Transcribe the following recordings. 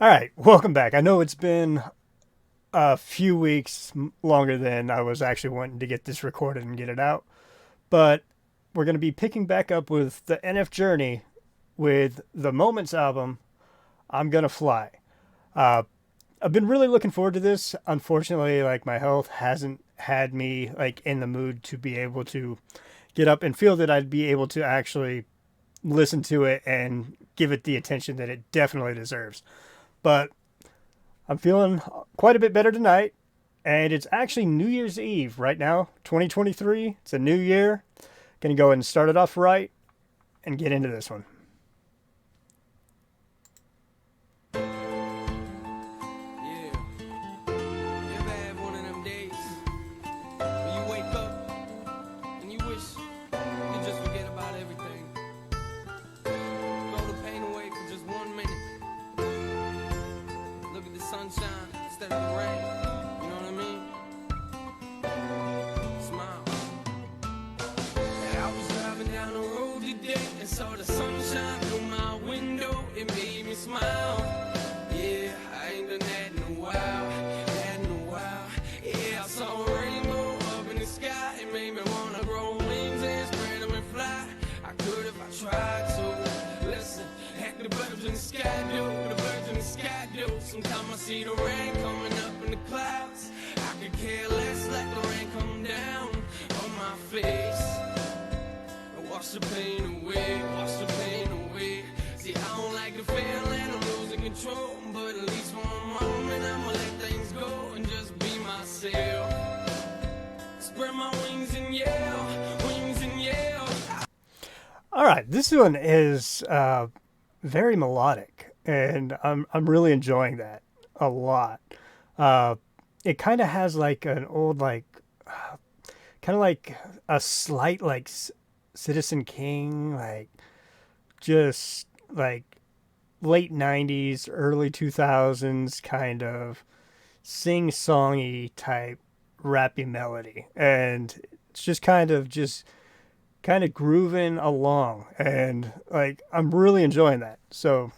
All right, welcome back. I know it's been a few weeks longer than I was actually wanting to get this recorded and get it out, but we're going to be picking back up with the NF Journey with the Moments album, I'm Gonna Fly. Uh, I've been really looking forward to this. Unfortunately, like my health hasn't had me like in the mood to be able to get up and feel that I'd be able to actually listen to it and give it the attention that it definitely deserves. But I'm feeling quite a bit better tonight, and it's actually New Year's Eve right now, 2023. It's a new year. Gonna go ahead and start it off right and get into this one. Yeah. You ever have one of them days when you wake up and you wish you just forget about everything? Throw the pain away for just 1 minute. Look at the sunshine instead of the rain. You know what I mean? Smile. I was driving down the road today and saw the sunshine through my window. It made me smile. Yeah, I ain't done that in a while. Yeah, I saw a rainbow up in the sky. It made me wanna grow wings and spread them and fly. I could if I tried to. Listen, heck, the birds in the sky do. The birds in the sky do. Sometimes I see the rain coming up in the clouds. I could care less, let the rain come down on my face. Wash the pain away, wash the pain away. See, I don't like the feeling of losing control, but at least for a moment I'ma let things go and just be myself. Spread my wings and yell, wings and yell. All right, this one is very melodic, and I'm really enjoying that a lot. Uh, it kind of has like an old kind of like a slight Citizen King, like just like late 90s, early 2000s kind of sing songy type rappy melody. And it's just kind of grooving along, and like I'm really enjoying that. So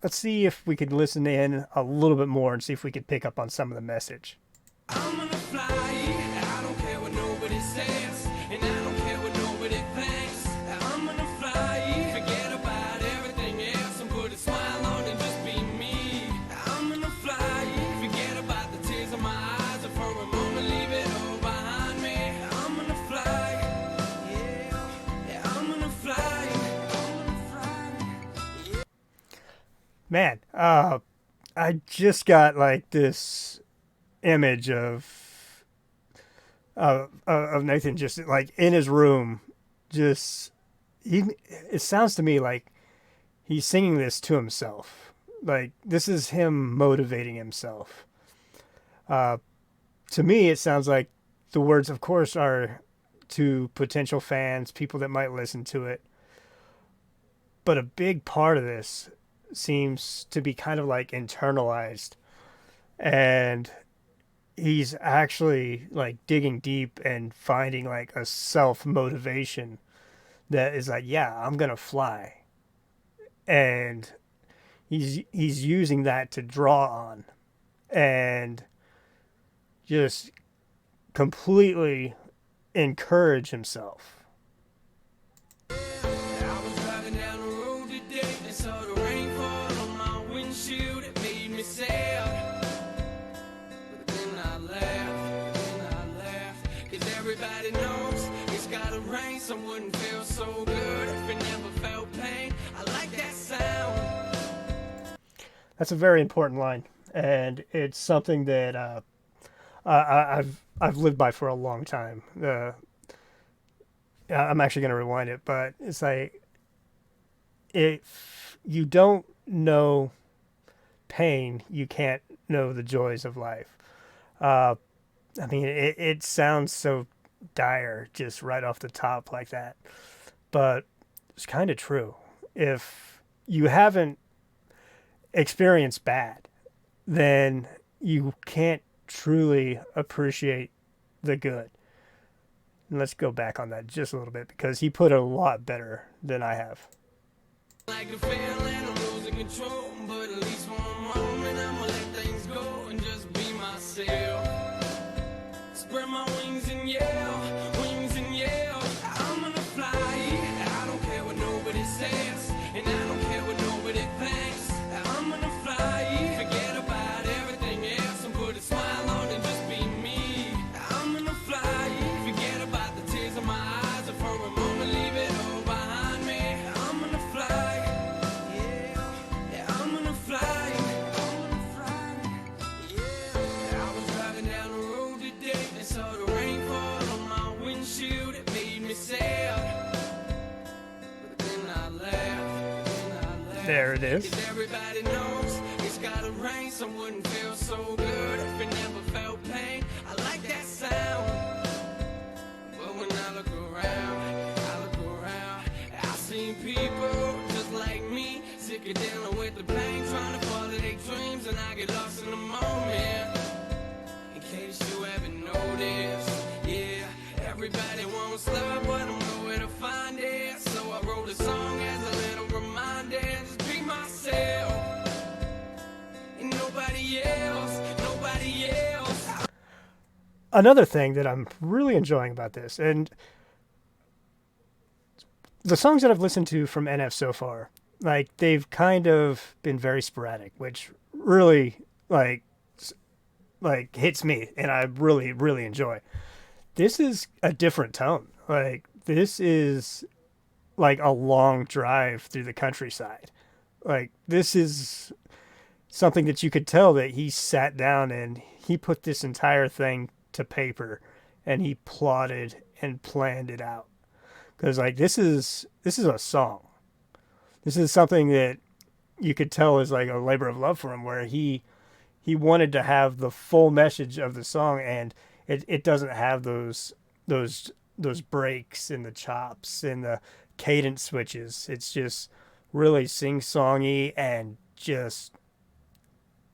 let's see if we could listen in a little bit more and see if we could pick up on some of the message. I'm gonna fly, I don't care what nobody says, and I don't care what nobody thinks. I'm gonna fly, forget about everything else and put a smile on and just be me. I'm gonna fly, forget about the tears in my eyes and for a moment leave it all behind me. I'm gonna fly, yeah, I'm gonna fly, I'm gonna fly. Man, I just got like this image of Nathan just like in his room, just he. It sounds to me like he's singing this to himself. Like this is him motivating himself. Uh, to me, it sounds like the words, of course, are to potential fans, people that might listen to it. But a big part of this seems to be kind of like internalized, and he's actually like digging deep and finding like a self motivation that is like, yeah, I'm gonna fly, and he's using that to draw on and just completely encourage himself. I was driving down the road today and saw the rain fall on my windshield. It made me sad. But then I laughed, cause everybody knows it's gotta rain. Some wouldn't feel so good if it never felt pain. I like that sound. That's a very important line, and it's something that I've lived by for a long time. I'm actually going to rewind it, but it's like if you don't know pain, you can't know the joys of life. Uh, I mean, it sounds so dire just right off the top like that, but it's kind of true. If you haven't experienced bad, then you can't truly appreciate the good. And let's go back on that just a little bit because he put it a lot better than I have. Like the feeling of losing control, but at least for a moment I'ma let things go and just be myself. Spread my wings and yell, wings and yell. I'm gonna fly. I don't care what nobody says, and I don't care what nobody thinks. I'm gonna fly. Forget about everything else and put a smile on and just be me. I'm gonna fly. Forget about the tears in my eyes and for a moment leave it all behind me. I'm gonna fly. Yeah, I'm gonna fly. I'm gonna fly. Yeah, I was driving down the road today and saw the rain fall on my windshield. It made me sad, but then I laughed. There it is. 'Cause everybody knows it's gotta rain, so it wouldn't feel so good if it never felt pain. I like that sound, but when I look around, I see people just like me, sick of dealing with the pain, trying to follow their dreams, and I get lost in the moment. In case you haven't noticed, yeah, everybody wants love, but I don't know where to find it. So I wrote a song as a little reminder, just be myself, and nobody else, nobody else. Another thing that I'm really enjoying about this, and the songs that I've listened to from NF so far, like they've kind of been very sporadic, which really like hits me, and I really really enjoy. This is a different tone. Like this is like a long drive through the countryside. Like this is something that you could tell that he sat down and he put this entire thing to paper and he plotted and planned it out. Because like this is a song. This is something that you could tell is like a labor of love for him, where he wanted to have the full message of the song, and it doesn't have those breaks and the chops and the cadence switches. It's just really sing-songy, and just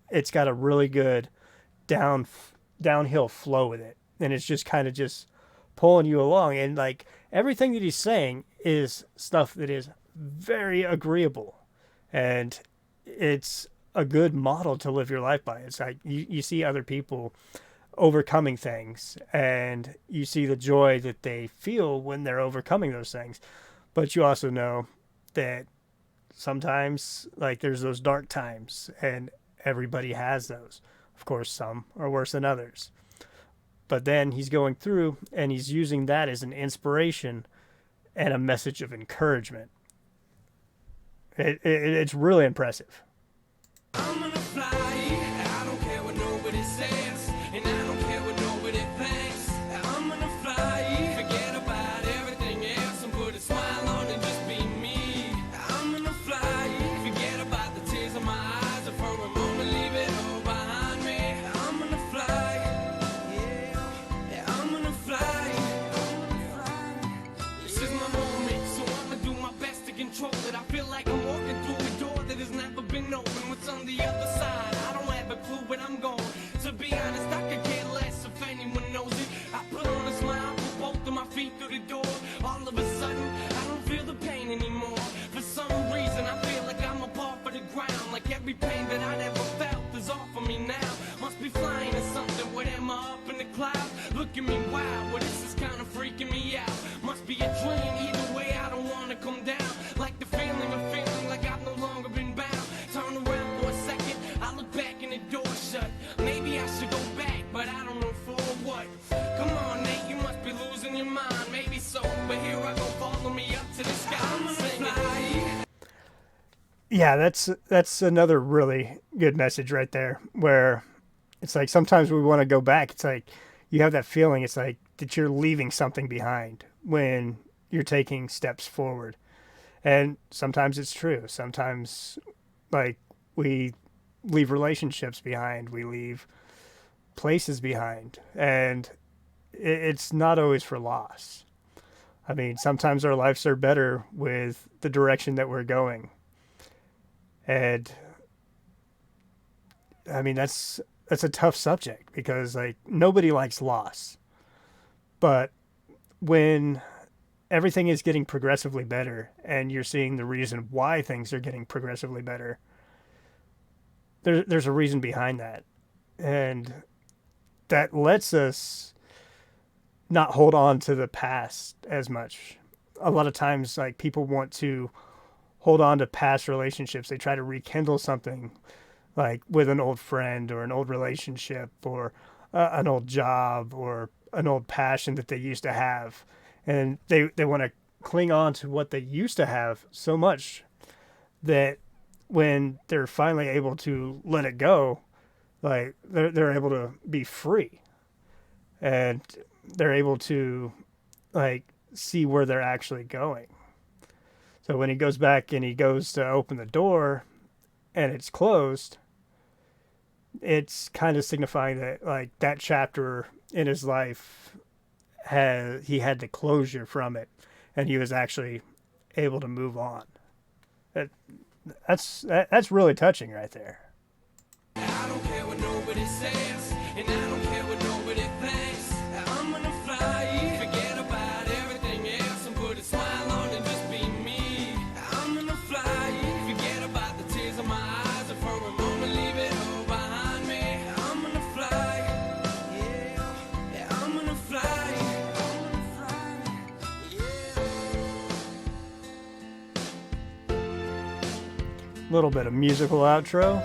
it's got a really good downhill flow with it, and it's just kind of just pulling you along. And like everything that he's saying is stuff that is very agreeable, and it's a good model to live your life by. It's like you see other people overcoming things, and you see the joy that they feel when they're overcoming those things, but you also know that sometimes like there's those dark times, and everybody has those. Of course, some are worse than others. But then he's going through and he's using that as an inspiration and a message of encouragement. It's really impressive. I'm gonna fly. I don't care what nobody says, and I don't care what nobody thinks. I'm gonna fly. Forget about everything else and put a smile on and just be me. I'm gonna fly. Forget about the tears in my eyes and for a moment leave it all behind me. I'm gonna fly. Yeah, I'm gonna fly. This is my moment, so I'ma do my best to control it. I feel like I'm walking through a door that has never been open. What's on the other side? I don't have a clue, but I'm going. To be honest, I could care less if anyone knows it. I put on a smile, put both of my feet through the door. All of a sudden, I don't feel the pain anymore. For some reason, I feel like I'm a part of the ground. Like every pain that I ever felt is off of me now. Must be flying or something. What am I up in the clouds? Look at me, wow. Well, this is kind of freaking me out. Must be a dream. Either way, I don't want to come down. Like the feeling of feeling like I've no longer been bound. Turn around for a second, I look back and the door shut. Maybe I should go back, but I don't know for what. Come on, Nate, you must be losing your mind. Maybe so, but here I go, follow me up to the sky. I'm gonna fly. Yeah, that's another really good message right there, where it's like sometimes we want to go back. It's like you have that feeling, it's like that you're leaving something behind when you're taking steps forward. And sometimes it's true. Sometimes like we leave relationships behind, we leave places behind, and it's not always for loss. I mean, sometimes our lives are better with the direction that we're going. And I mean, that's a tough subject, because like nobody likes loss. But when everything is getting progressively better and you're seeing the reason why things are getting progressively better, there's a reason behind that, and that lets us not hold on to the past as much. A lot of times, like people want to hold on to past relationships. They try to rekindle something like with an old friend or an old relationship or an old job or an old passion that they used to have. And they want to cling on to what they used to have so much that when they're finally able to let it go, like they're able to be free and they're able to like see where they're actually going. So when he goes back and he goes to open the door and it's closed, it's kind of signifying that like that chapter in his life he had the closure from it and he was actually able to move on. That, that's really touching right there. I don't care what nobody says, and I don't care what nobody thinks. I'm gonna fly, forget about everything else, and put a smile on and just be me. I'm gonna fly, forget about the tears in my eyes, and for a moment leave it all behind me. I'm gonna fly, yeah, yeah, I'm gonna fly, A little bit of musical outro.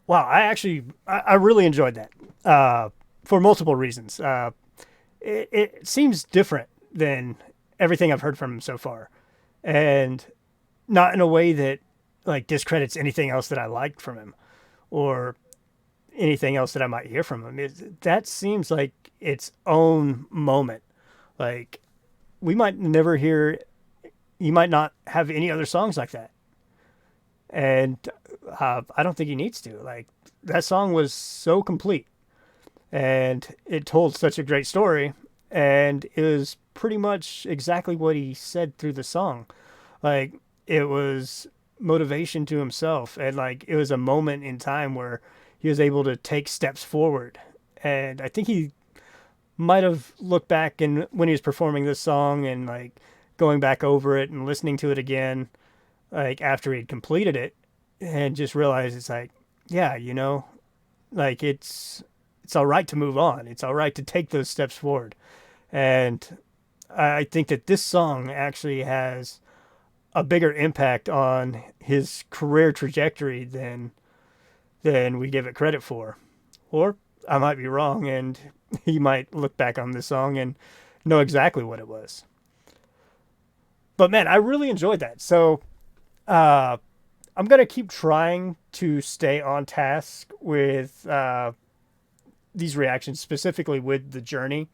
Wow, I really enjoyed that for multiple reasons. It seems different than everything I've heard from him so far, and not in a way that like discredits anything else that I liked from him or anything else that I might hear from him. That seems like its own moment. Like we might never hear, you might not have any other songs like that, and I don't think he needs to. Like that song was so complete, and it told such a great story, and it was pretty much exactly what he said through the song. Like it was motivation to himself, and like it was a moment in time where he was able to take steps forward. And I think he might have looked back and when he was performing this song and like going back over it and listening to it again, like after he'd completed it, and just realized it's like, yeah, you know, like it's all right to move on. It's all right to take those steps forward. And I think that this song actually has a bigger impact on his career trajectory than we give it credit for. Or I might be wrong, and he might look back on this song and know exactly what it was. But man, I really enjoyed that. So I'm going to keep trying to stay on task with these reactions, specifically with The Journey,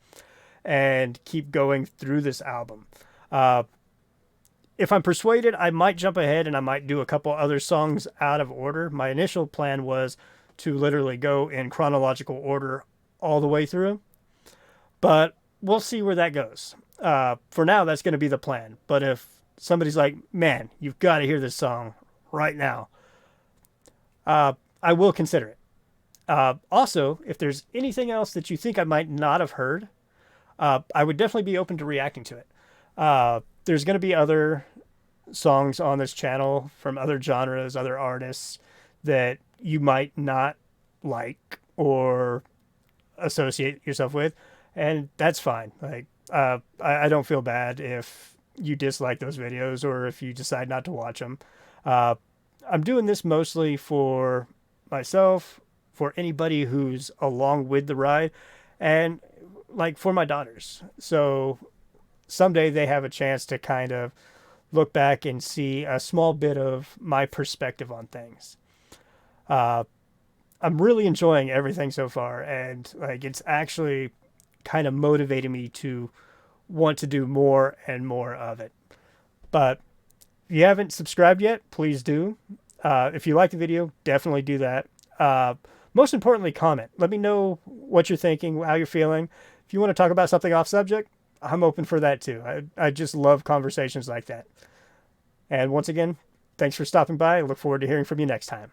and keep going through this album. If I'm persuaded, I might jump ahead and I might do a couple other songs out of order. My initial plan was to literally go in chronological order all the way through, but we'll see where that goes. For now, that's going to be the plan. But if somebody's like, man, you've got to hear this song right now, I will consider it. Also, if there's anything else that you think I might not have heard, I would definitely be open to reacting to it. There's going to be other songs on this channel from other genres, other artists that you might not like or associate yourself with, and that's fine. Like, I don't feel bad if you dislike those videos or if you decide not to watch them. I'm doing this mostly for myself, for anybody who's along with the ride, and like for my daughters. So someday they have a chance to kind of look back and see a small bit of my perspective on things. I'm really enjoying everything so far, and like it's actually kind of motivating me to want to do more and more of it. But if you haven't subscribed yet, please do. If you like the video, definitely do that. Most importantly, comment. Let me know what you're thinking, how you're feeling. If you want to talk about something off subject, I'm open for that too. I just love conversations like that. And once again, thanks for stopping by. I look forward to hearing from you next time.